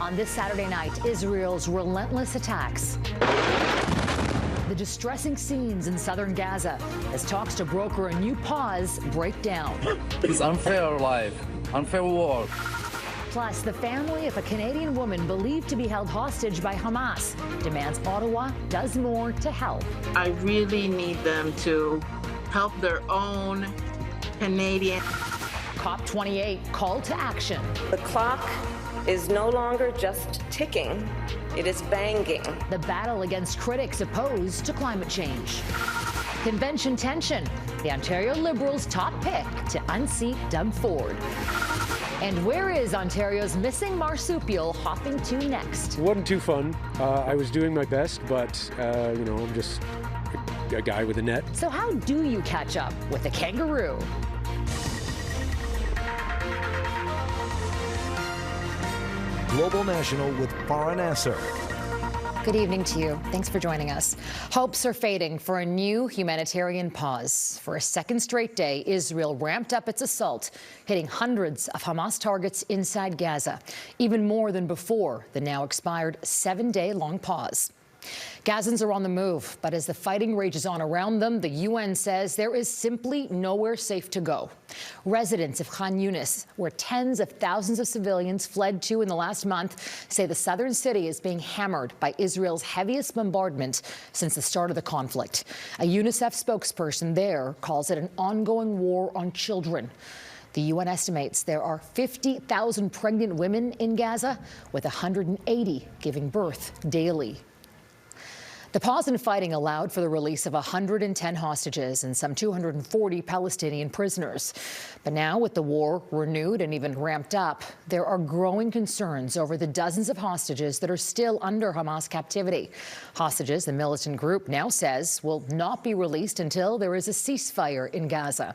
On this Saturday night, Israel's relentless attacks. The distressing scenes in southern Gaza as talks to broker a new pause break down. It's unfair life, unfair war. Plus, the family of a Canadian woman believed to be held hostage by Hamas demands Ottawa does more to help. I really need them to help their own Canadian. COP28 call to action. The clock is no longer just ticking, it is banging. The battle against critics opposed to climate change. Convention tension, the Ontario Liberals' top pick to unseat Doug Ford. And where is Ontario's missing marsupial hopping to next? It wasn't too fun. I was doing my best, but, I'm just a guy with a net. So how do you catch up with a kangaroo? Global National with Farah Nasser. Good evening to you. Thanks for joining us. Hopes are fading for a new humanitarian pause. For a second straight day, Israel ramped up its assault, hitting hundreds of Hamas targets inside Gaza, even more than before the now expired 7-day-long pause. Gazans are on the move, but as the fighting rages on around them, the UN says there is simply nowhere safe to go. Residents of Khan Yunis, where tens of thousands of civilians fled to in the last month, say the southern city is being hammered by Israel's heaviest bombardment since the start of the conflict. A UNICEF spokesperson there calls it an ongoing war on children. The UN estimates there are 50,000 pregnant women in Gaza, with 180 giving birth daily. The pause in fighting allowed for the release of 110 hostages and some 240 Palestinian prisoners. But now, with the war renewed and even ramped up, there are growing concerns over the dozens of hostages that are still under Hamas captivity. Hostages, the militant group now says, will not be released until there is a ceasefire in Gaza.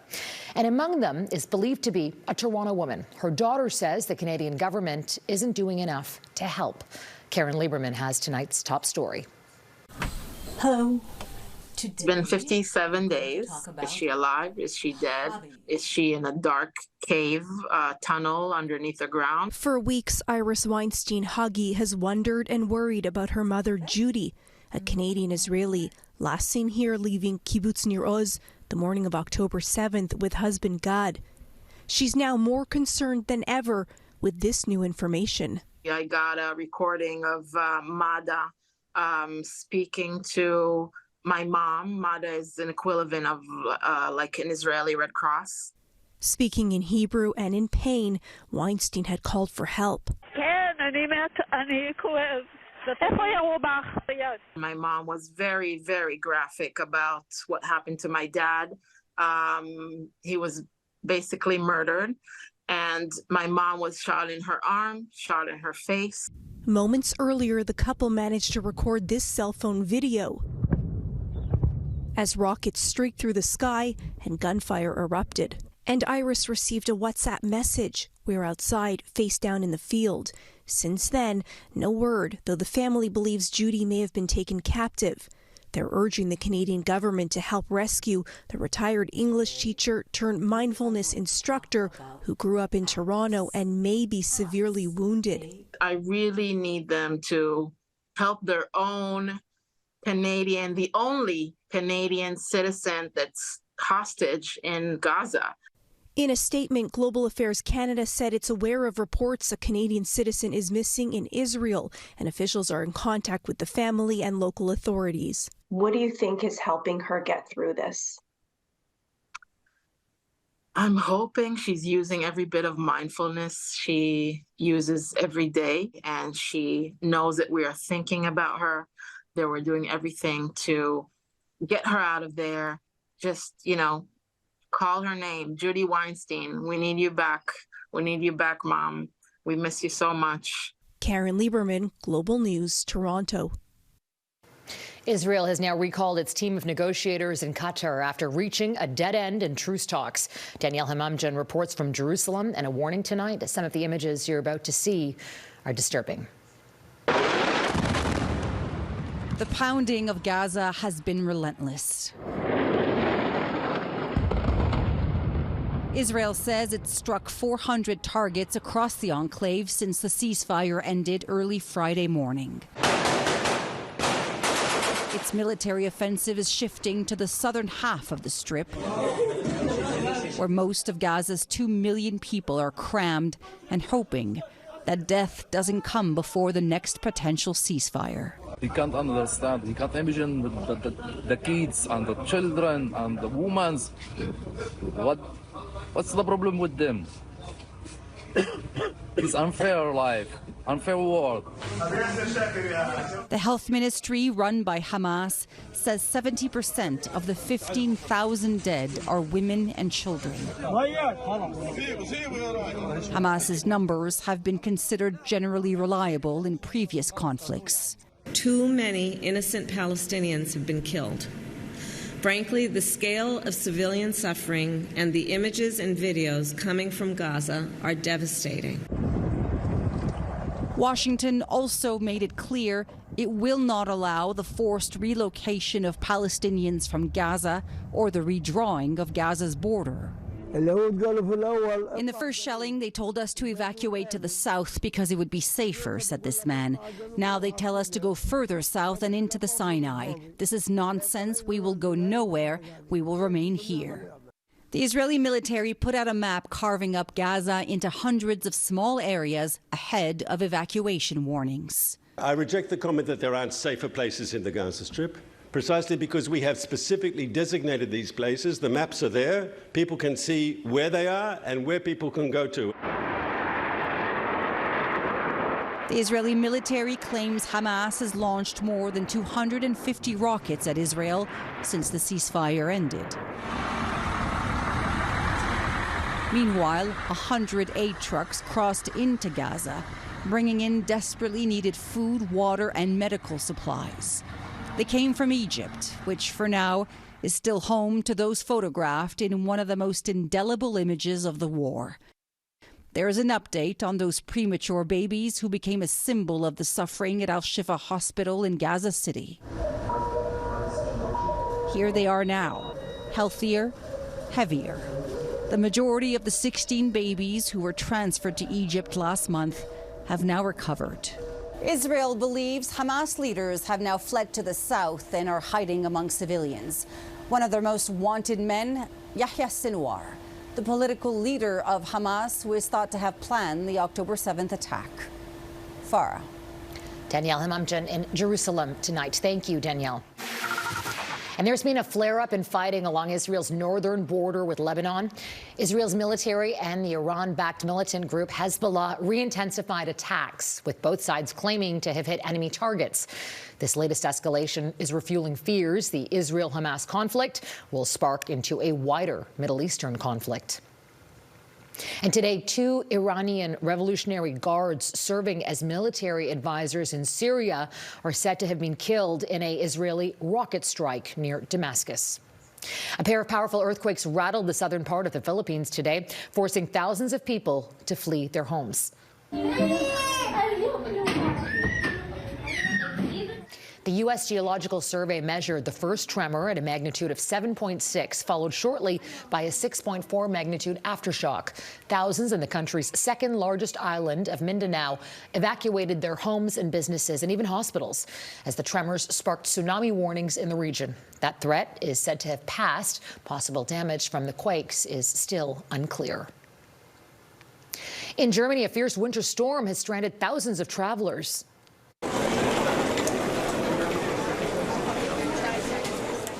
And among them is believed to be a Toronto woman. Her daughter says the Canadian government isn't doing enough to help. Caryn Lieberman has tonight's top story. Hello. It's been 57 days. Is she alive? Is she dead? Is she in a dark cave tunnel underneath the ground? For weeks, Iris Weinstein-Huggy has wondered and worried about her mother, Judy, a Canadian-Israeli, last seen here leaving Kibbutz Nir Oz the morning of October 7th with husband Gad. She's now more concerned than ever with this new information. I got a recording of Mada speaking to my mom. Mada is an equivalent of like an Israeli Red Cross. Speaking in Hebrew and in pain, Weinstein had called for help. My mom was very, very graphic about what happened to my dad. He was basically murdered, and my mom was shot in her arm, shot in her face. Moments earlier, the couple managed to record this cell phone video as rockets streaked through the sky and gunfire erupted. And Iris received a WhatsApp message. "We're outside, face down in the field." Since then, no word, though the family believes Judy may have been taken captive. They're urging the Canadian government to help rescue the retired English teacher turned mindfulness instructor who grew up in Toronto and may be severely wounded. I really need them to help their own Canadian, the only Canadian citizen that's hostage in Gaza. In a statement, Global Affairs Canada said it's aware of reports a Canadian citizen is missing in Israel, and officials are in contact with the family and local authorities. What do you think is helping her get through this? I'm hoping she's using every bit of mindfulness she uses every day, and she knows that we are thinking about her, that we're doing everything to get her out of there. Just, call her name, Judy Weinstein. We need you back. We need you back, Mom. We miss you so much. Caryn Lieberman, Global News, Toronto. Israel has now recalled its team of negotiators in Qatar after reaching a dead end in truce talks. Daniele Hamamdjian reports from Jerusalem, and a warning tonight. Some of the images you're about to see are disturbing. The pounding of Gaza has been relentless. Israel says it struck 400 targets across the enclave since the ceasefire ended early Friday morning. Its military offensive is shifting to the southern half of the Strip, where most of Gaza's 2 million people are crammed and hoping that death doesn't come before the next potential ceasefire. He can't understand. He can't imagine the kids and the children and the women. What's the problem with them? It's unfair life, unfair world. The health ministry, run by Hamas, says 70% of the 15,000 dead are women and children. Hamas's numbers have been considered generally reliable in previous conflicts. Too many innocent Palestinians have been killed. Frankly, the scale of civilian suffering and the images and videos coming from Gaza are devastating. Washington also made it clear it will not allow the forced relocation of Palestinians from Gaza or the redrawing of Gaza's border. In the first shelling, they told us to evacuate to the south because it would be safer, said this man. Now they tell us to go further south and into the Sinai. This is nonsense. We will go nowhere. We will remain here. The Israeli military put out a map carving up Gaza into hundreds of small areas ahead of evacuation warnings. I reject the comment that there aren't safer places in the Gaza Strip, precisely because we have specifically designated these places. The maps are there. People can see where they are and where people can go to. The Israeli military claims Hamas has launched more than 250 rockets at Israel since the ceasefire ended. Meanwhile, 100 aid trucks crossed into Gaza, bringing in desperately needed food, water, and medical supplies. They came from Egypt, which for now is still home to those photographed in one of the most indelible images of the war. There is an update on those premature babies who became a symbol of the suffering at Al-Shifa Hospital in Gaza City. Here they are now, healthier, heavier. The majority of the 16 babies who were transferred to Egypt last month have now recovered. Israel believes Hamas leaders have now fled to the south and are hiding among civilians. One of their most wanted men, Yahya Sinwar, the political leader of Hamas, who is thought to have planned the October 7th attack. Farah. Daniele Hamamdjian in Jerusalem tonight. Thank you, Danielle. And there's been a flare-up in fighting along Israel's northern border with Lebanon. Israel's military and the Iran-backed militant group Hezbollah re-intensified attacks, with both sides claiming to have hit enemy targets. This latest escalation is refueling fears the Israel-Hamas conflict will spark into a wider Middle Eastern conflict. And today, 2 Iranian Revolutionary Guards serving as military advisors in Syria are said to have been killed in an Israeli rocket strike near Damascus. A pair of powerful earthquakes rattled the southern part of the Philippines today, forcing thousands of people to flee their homes. The U.S. Geological Survey measured the first tremor at a magnitude of 7.6, followed shortly by a 6.4 magnitude aftershock. Thousands in the country's second largest island of Mindanao evacuated their homes and businesses and even hospitals as the tremors sparked tsunami warnings in the region. That threat is said to have passed. Possible damage from the quakes is still unclear. In Germany, a fierce winter storm has stranded thousands of travelers.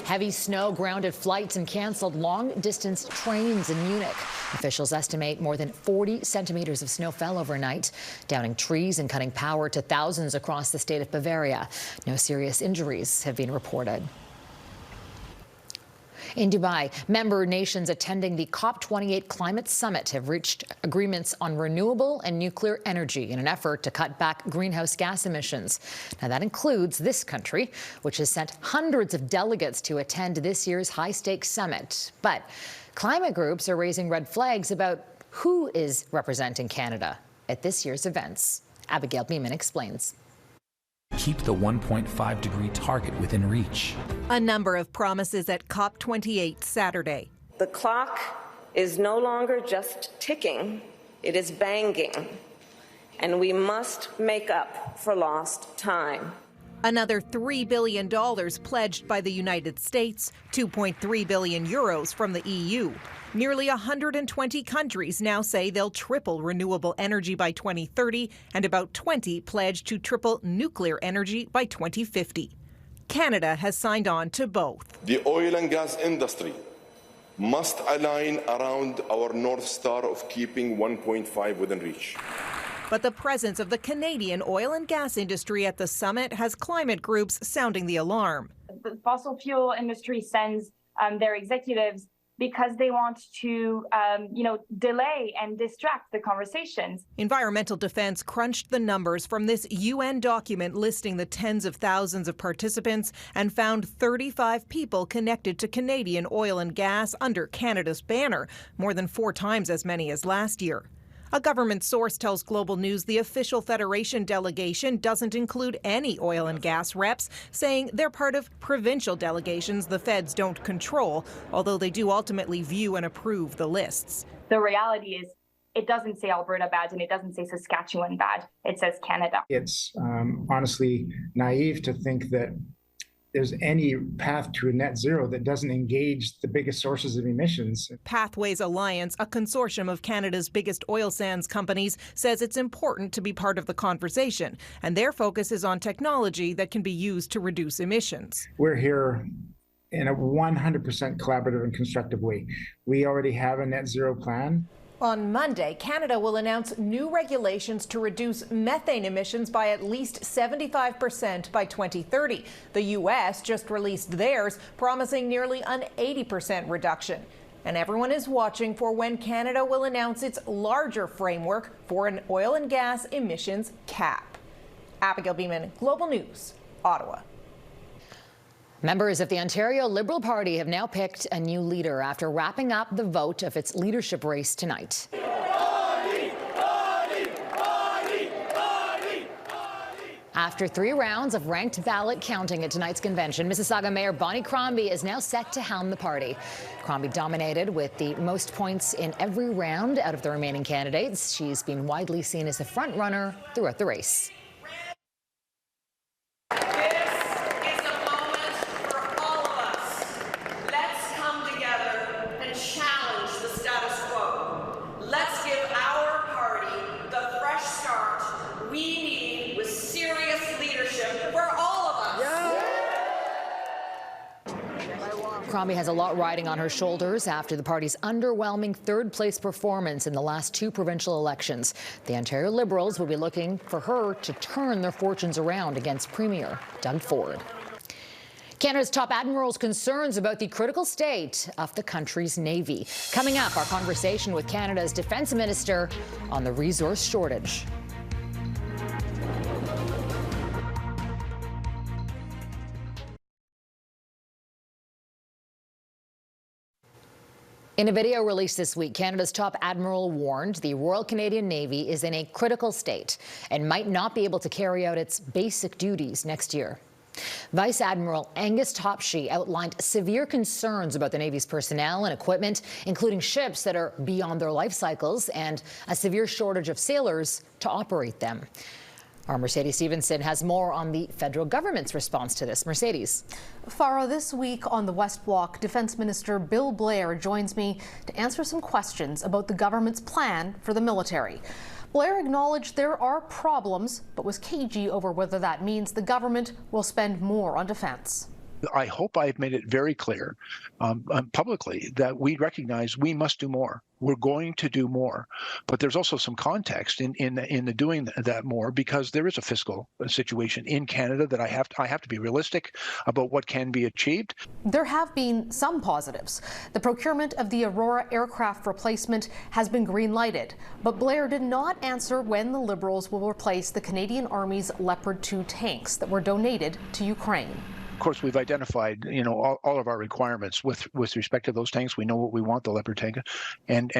Heavy snow grounded flights and canceled long-distance trains in Munich. Officials estimate more than 40 centimeters of snow fell overnight, downing trees and cutting power to thousands across the state of Bavaria. No serious injuries have been reported. In Dubai, member nations attending the COP28 climate summit have reached agreements on renewable and nuclear energy in an effort to cut back greenhouse gas emissions. Now, that includes this country, which has sent hundreds of delegates to attend this year's high-stakes summit. But climate groups are raising red flags about who is representing Canada at this year's events. Abigail Bimman explains. Keep the 1.5-degree target within reach. A number of promises at COP28 Saturday. The clock is no longer just ticking, it is banging, and we must make up for lost time. Another $3 billion pledged by the United States, 2.3 billion euros from the EU. Nearly 120 countries now say they'll triple renewable energy by 2030, and about 20 pledged to triple nuclear energy by 2050. Canada has signed on to both. The oil and gas industry must align around our North Star of keeping 1.5 within reach. But the presence of the Canadian oil and gas industry at the summit has climate groups sounding the alarm. The fossil fuel industry sends their executives because they want to, delay and distract the conversations. Environmental Defense crunched the numbers from this UN document listing the tens of thousands of participants and found 35 people connected to Canadian oil and gas under Canada's banner, more than 4 times as many as last year. A government source tells Global News the official Federation delegation doesn't include any oil and gas reps, saying they're part of provincial delegations the feds don't control, although they do ultimately view and approve the lists. The reality is it doesn't say Alberta bad and it doesn't say Saskatchewan bad. It says Canada. It's honestly naive to think that there's any path to a net zero that doesn't engage the biggest sources of emissions. Pathways Alliance, a consortium of Canada's biggest oil sands companies, says it's important to be part of the conversation, and their focus is on technology that can be used to reduce emissions. We're here in a 100% collaborative and constructive way. We already have a net zero plan. On Monday, Canada will announce new regulations to reduce methane emissions by at least 75% by 2030. The U.S. just released theirs, promising nearly an 80% reduction. And everyone is watching for when Canada will announce its larger framework for an oil and gas emissions cap. Abigail Bimman, Global News, Ottawa. Members of the Ontario Liberal Party have now picked a new leader after wrapping up the vote of its leadership race tonight. After 3 rounds of ranked ballot counting at tonight's convention, Mississauga Mayor Bonnie Crombie is now set to helm the party. Crombie dominated with the most points in every round out of the remaining candidates. She's been widely seen as the front runner throughout the race. Crombie has a lot riding on her shoulders after the party's underwhelming 3rd-place performance in the last 2 provincial elections. The Ontario Liberals will be looking for her to turn their fortunes around against Premier Doug Ford. Canada's top admiral's concerns about the critical state of the country's Navy. Coming up, our conversation with Canada's Defence Minister on the resource shortage. In a video released this week, Canada's top admiral warned the Royal Canadian Navy is in a critical state and might not be able to carry out its basic duties next year. Vice Admiral Angus Topshee outlined severe concerns about the Navy's personnel and equipment, including ships that are beyond their life cycles and a severe shortage of sailors to operate them. Our Mercedes Stevenson has more on the federal government's response to this. Mercedes. Farah, this week on the West Block, Defense Minister Bill Blair joins me to answer some questions about the government's plan for the military. Blair acknowledged there are problems, but was cagey over whether that means the government will spend more on defense. I hope I've made it very clear publicly that we recognize we must do more. We're going to do more, but there's also some context in the doing that more, because there is a fiscal situation in Canada that I have to be realistic about what can be achieved. There have been some positives. The procurement of the Aurora aircraft replacement has been green-lighted, but Blair did not answer when the Liberals will replace the Canadian Army's Leopard 2 tanks that were donated to Ukraine. course, we've identified, all of our requirements with respect to those tanks. We know what we want, the Leopard tank, and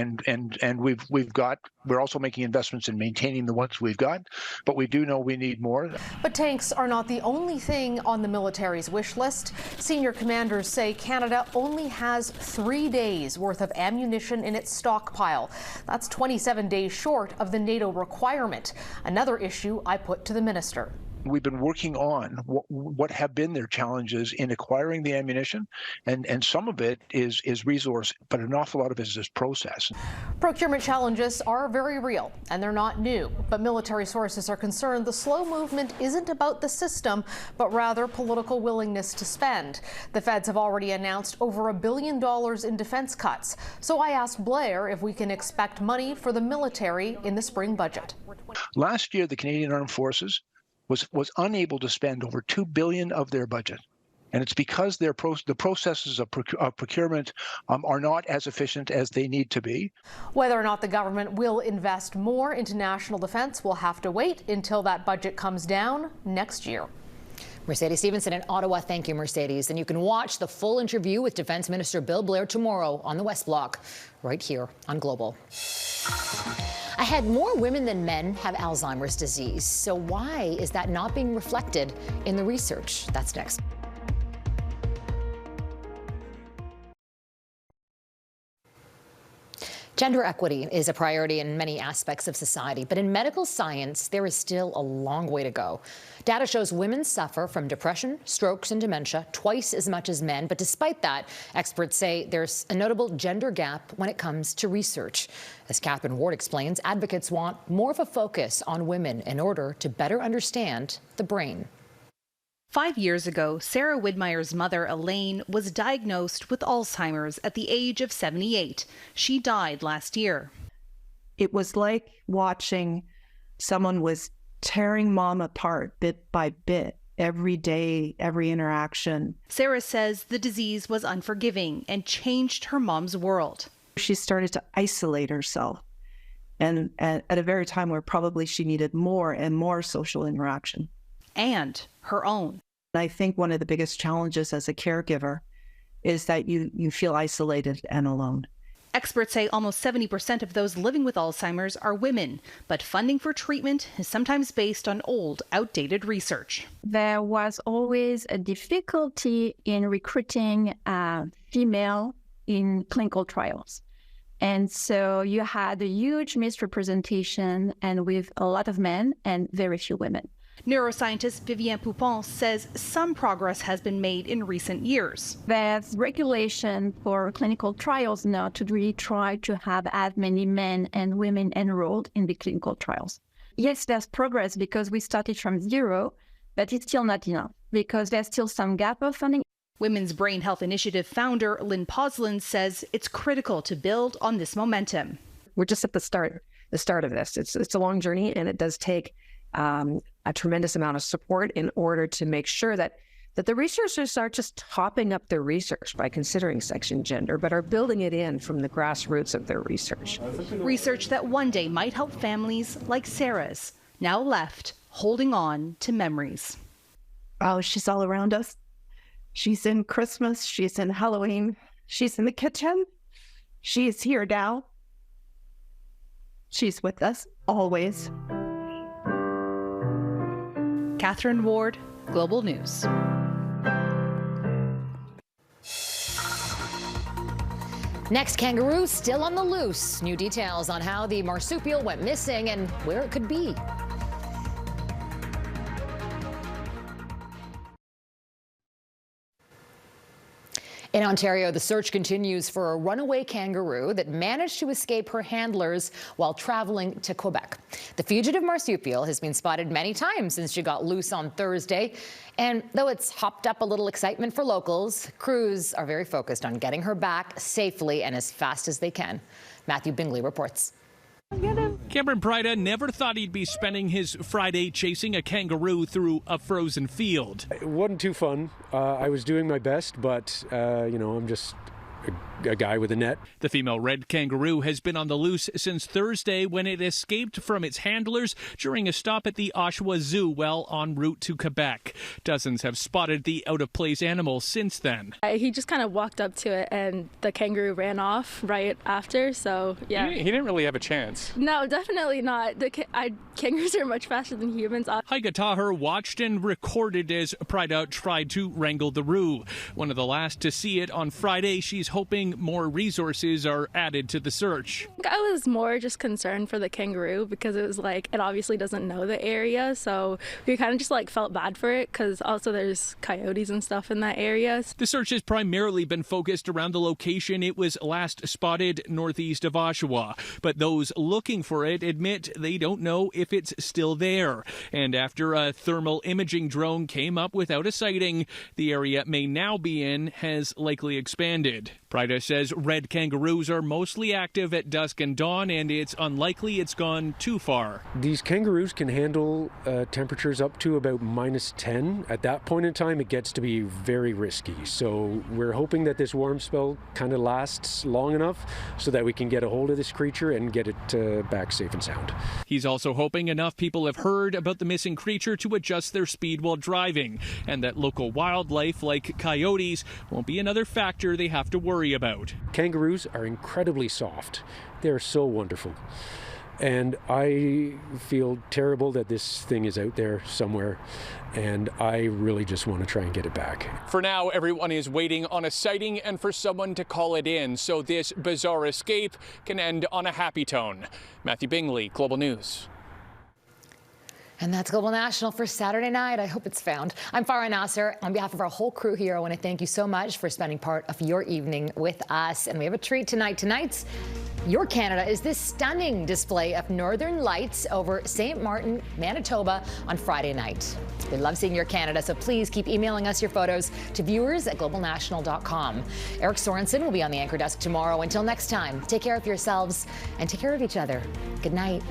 we're also making investments in maintaining the ones we've got, but we do know we need more. But tanks are not the only thing on the military's wish list. Senior commanders say Canada only has 3 days worth of ammunition in its stockpile. That's 27 days short of the NATO requirement. Another issue I put to the minister. We've been working on what have been their challenges in acquiring the ammunition, and some of it is resource, but an awful lot of it is process. Procurement challenges are very real, and they're not new. But military sources are concerned the slow movement isn't about the system, but rather political willingness to spend. The feds have already announced over $1 billion in defense cuts. So I asked Blair if we can expect money for the military in the spring budget. Last year, the Canadian Armed Forces was unable to spend over $2 billion of their budget. And it's because the processes of procurement are not as efficient as they need to be. Whether or not the government will invest more into national defense, we'll have to wait until that budget comes down next year. Mercedes Stevenson in Ottawa. Thank you, Mercedes. And you can watch the full interview with Defense Minister Bill Blair tomorrow on the West Block, right here on Global. Ahead, more women than men have Alzheimer's disease. So why is that not being reflected in the research? That's next. Gender equity is a priority in many aspects of society, but in medical science, there is still a long way to go. Data shows women suffer from depression, strokes, and dementia twice as much as men. But despite that, experts say there's a notable gender gap when it comes to research. As Catherine Ward explains, advocates want more of a focus on women in order to better understand the brain. 5 years ago, Sarah Widmeyer's mother, Elaine, was diagnosed with Alzheimer's at the age of 78. She died last year. It was like watching someone was tearing mom apart bit by bit, every day, every interaction. Sarah says the disease was unforgiving and changed her mom's world. She started to isolate herself, and at a very time where probably she needed more and more social interaction. And her own. I think one of the biggest challenges as a caregiver is that you feel isolated and alone. Experts say almost 70% of those living with Alzheimer's are women, but funding for treatment is sometimes based on old, outdated research. There was always a difficulty in recruiting female in clinical trials. And so you had a huge misrepresentation, and with a lot of men and very few women. Neuroscientist Vivien Poupon says some progress has been made in recent years. There's regulation for clinical trials now to really try to have as many men and women enrolled in the clinical trials. Yes, there's progress because we started from zero, but it's still not enough because there's still some gap of funding. Women's Brain Health Initiative founder Lynn Poslin says it's critical to build on this momentum. We're just at the start of this. It's a long journey, and it does take a tremendous amount of support in order to make sure that the researchers aren't just topping up their research by considering sex and gender, but are building it in from the grassroots of their research. Research that one day might help families like Sarah's, now left holding on to memories. Oh, she's all around us. She's in Christmas. She's in Halloween. She's in the kitchen. She's here now. She's with us always. Catherine Ward, Global News. Next, kangaroo still on the loose. New details on how the marsupial went missing and where it could be. In Ontario, the search continues for a runaway kangaroo that managed to escape her handlers while traveling to Quebec. The fugitive marsupial has been spotted many times since she got loose on Thursday. And though it's hopped up a little excitement for locals, crews are very focused on getting her back safely and as fast as they can. Matthew Bingley reports. Cameron Prida never thought he'd be spending his Friday chasing a kangaroo through a frozen field. It wasn't too fun. I was doing my best, but, I'm just a guy with a net. The female red kangaroo has been on the loose since Thursday when it escaped from its handlers during a stop at the Oshawa Zoo while en route to Quebec. Dozens have spotted the out-of-place animal since then. He just kind of walked up to it and the kangaroo ran off right after, so yeah. He didn't really have a chance. No, definitely not. Kangaroos are much faster than humans. Haika Taher watched and recorded as Prida tried to wrangle the roo. One of the last to see it on Friday, she's hoping more resources are added to the search. I was more just concerned for the kangaroo because it was like it obviously doesn't know the area, so we kind of just like felt bad for it because also there's coyotes and stuff in that area. The search has primarily been focused around the location it was last spotted northeast of Oshawa, but those looking for it admit they don't know if it's still there. And after a thermal imaging drone came up without a sighting, the area it may now be in has likely expanded. Prida says red kangaroos are mostly active at dusk and dawn, and it's unlikely it's gone too far. These kangaroos can handle temperatures up to about -10. At that point in time, it gets to be very risky. So we're hoping that this warm spell kind of lasts long enough so that we can get a hold of this creature and get it back safe and sound. He's also hoping enough people have heard about the missing creature to adjust their speed while driving, and that local wildlife like coyotes won't be another factor they have to worry about. Kangaroos are incredibly soft. They're so wonderful. And I feel terrible that this thing is out there somewhere, and I really just want to try and get it back. For now, everyone is waiting on a sighting and for someone to call it in so this bizarre escape can end on a happy tone. Matthew Bingley, Global News. And that's Global National for Saturday night. I hope it's found. I'm Farah Nasser. On behalf of our whole crew here, I want to thank you so much for spending part of your evening with us. And we have a treat tonight. Tonight's Your Canada is this stunning display of northern lights over St. Martin, Manitoba on Friday night. We love seeing Your Canada, so please keep emailing us your photos to viewers@globalnational.com. Eric Sorensen will be on the anchor desk tomorrow. Until next time, take care of yourselves and take care of each other. Good night.